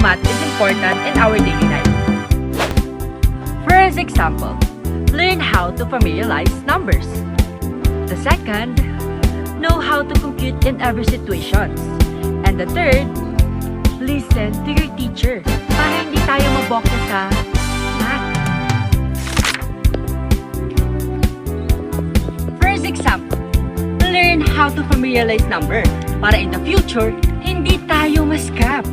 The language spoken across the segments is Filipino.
math is important in our daily life. First example, learn how to familiarize numbers. The second, know how to compute in every situation. And the third, listen to your teacher para hindi tayo mabokya sa math. First example, learn how to familiarize number para in the future, hindi tayo ma-scam.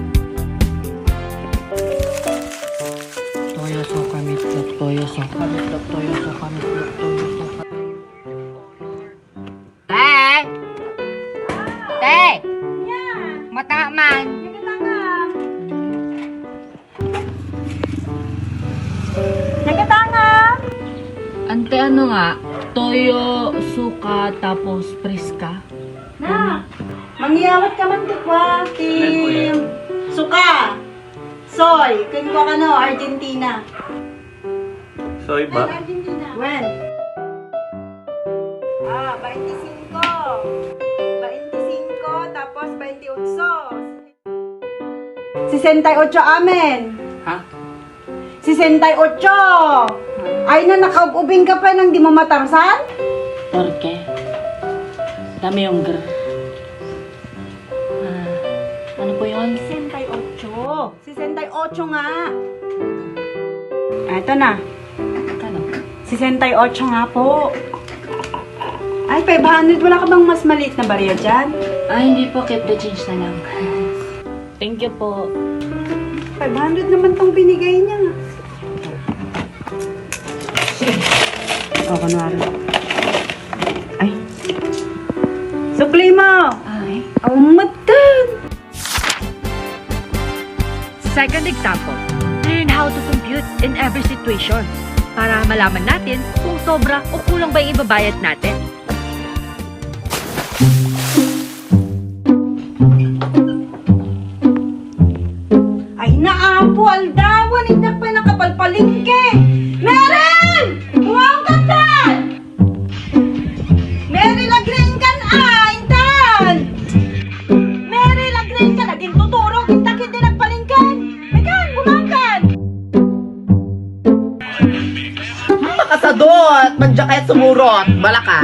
Toyo soka meatloaf, toyo soka meatloaf, toyo soka meatloaf, toyo soka. Te! Te! Mata man! Nagatanga! Ante, ano nga? Toyo, suka, tapos preska. Na! Mangyawat ka man dikwa, team! Suka! Soy! Kun ko ka no, Argentina. Soy ba? Argentina. When? 25. 25, tapos 28. 68 amen. Ha? 68! Ay na, nakaubing ka pa nang di mo matarsan? Porke? Dami yung gr. Ano po yun? 68. 68 nga. Ito na. Kano? 68 nga po. Ay, 500. Wala ka bang mas maliit na barya dyan? Ay, hindi po. Keep the change na lang. Thank you po. 500 naman tong binigay niya. O, kunwari. Ay. Sukli mo! Ay. Matan! Second example, learn how to compute in every situation para malaman natin kung sobra o kulang ba yung ibabayad natin. Ay, naapo, aldawan, hindi pa nakapalpalingke! Meron! Huwag ka tan! Mary, lagring kan intan! Mary, lagring ka, naging tuturog, intak hindi nagpalingkan! Megan, bumangkan! Makasadot! Mandya kaya sumurot! Bala ka!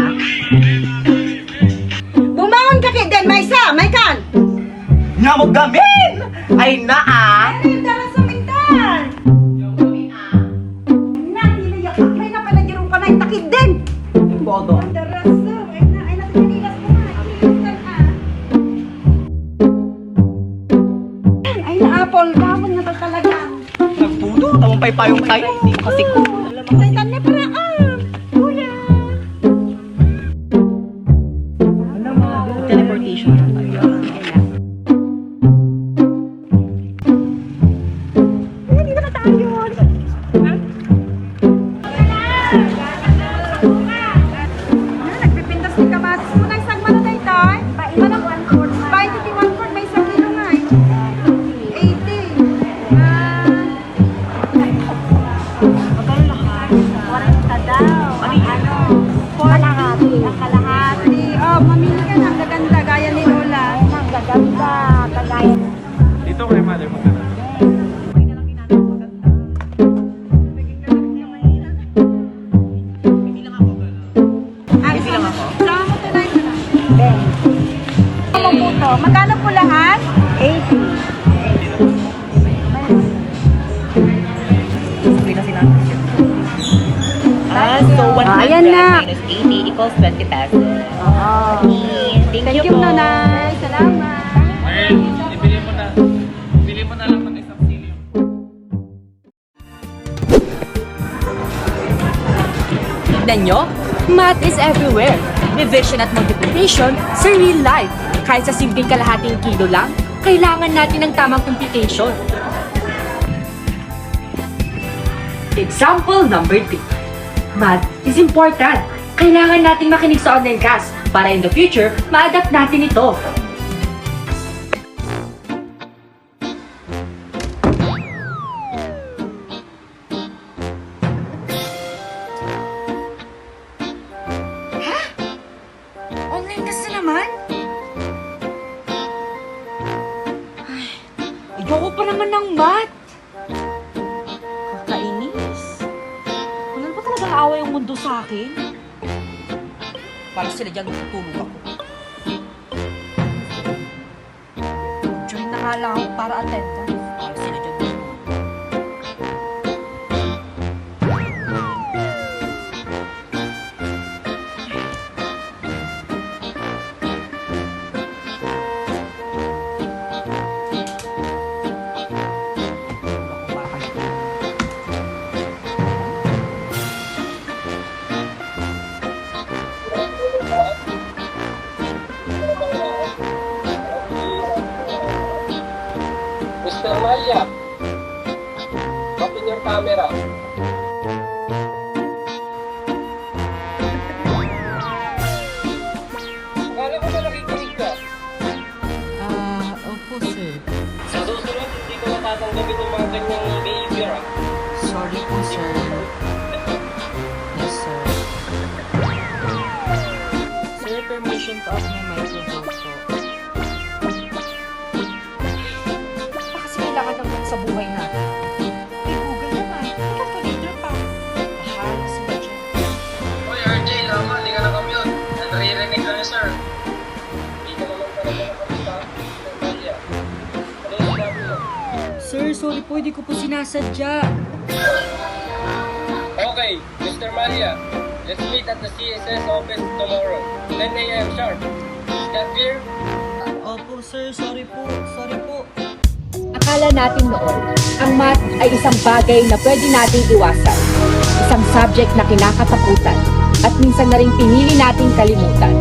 Bumangon ka kay Den, Maysa, Maykan! Nyamog gamin! Ay naa! Mary, dara sa mintan! Niliyak, ay na pala girong ka na, intakid din! Bodo. Dara sa, ay na pinilas ko na, ilisan Ay na, Apple, gawin na talagang. Nagpudo! Tamang paypayong tayo! Kasi ko! Ay, tanya para kuya. Teleportation. Dito na tayo. Nagpipintas ni kamatis mo na isang mano na ito. Manang 21 may isang kilo nga eh. 80. Kalahati. Oh, mamili ka na. Ang gaganda, gaya ni Lola. Ang gaganda, kagaya. Dito kay Mother magkano? Ay, sama mo tunay mo na. Ano po to? Magkano po lahat? 80. So 100 ayan na. minus 80 equals 20 pesos. Thank you, Nanay. Salamat. Ay, ibili mo na. Bili mo na lang ng isang sili. Tignan nyo, math is everywhere. Division at multiplication sa real life. Kahit sa simpleng kalahating kilo lang, kailangan natin ng tamang computation. Example number 3. Math is important. Kailangan natin makinig sa online class para in the future, ma-adapt natin ito. Online class na naman? Ayoko Ako pa naman ng math. Kakainis. Wala ba talagang away yung mundo sa akin? Para sila dyan tutulog ako. Join na nga lang ako para attendance. Para sila dyan tutulog. Mr. Maya, open your camera. Akala ko ba nakikinig ka? Opo sir. Sa susunod, hindi ko matatanggapin yung mga ganyang behavior. Ah. Sorry po sir. Yes sir. Sir, permission to off my microphone po. Baka kasi kailangan naman sa buhay natin. May Google naman. May calculator pa. Bahala sila dyan. Uy, RJ, lama, hindi ka na-commute. Naririnig ka na, sir. Hindi ka naman talaga nakamita. Mr. Maya. Ano yung sinabi mo? Sir, sorry po. Hindi ko po sinasadya. Okay, Mr. Maria, let's meet at the CSS office tomorrow, 10 a.m. sharp. Is that clear? Opo sir, sorry po. Sorry po. Akala natin noon, ang math ay isang bagay na pwede nating iwasan. Isang subject na kinakatakutan at minsan na rin pinili nating kalimutan.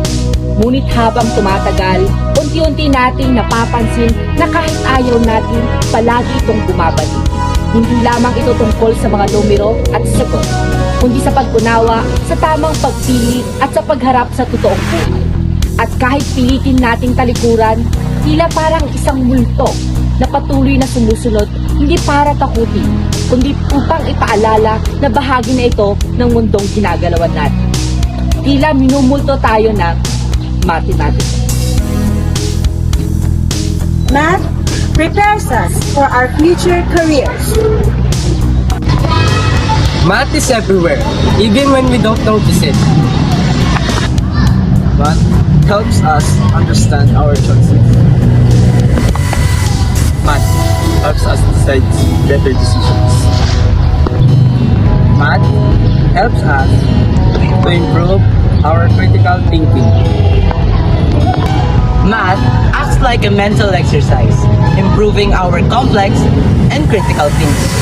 Ngunit habang tumatagal, unti-unti nating napapansin na kahit ayaw natin, palagi itong bumabalik. Hindi lamang ito tungkol sa mga numero at sagot, kundi sa pag-unawa, sa tamang pagpili at sa pagharap sa totoong buhay. At kahit pilitin nating talikuran, tila parang isang multo na patuloy na sumusunod, hindi para takutin, kundi upang ipaalala na bahagi na ito ng mundong ginagalawan natin. Tila minumulto tayo ng mathematics. Math prepares us for our future careers. Math is everywhere, even when we don't notice it. Math helps us understand our choices. Math helps us decide better decisions. Math helps us to improve our critical thinking. Math acts like a mental exercise, improving our complex and critical thinking.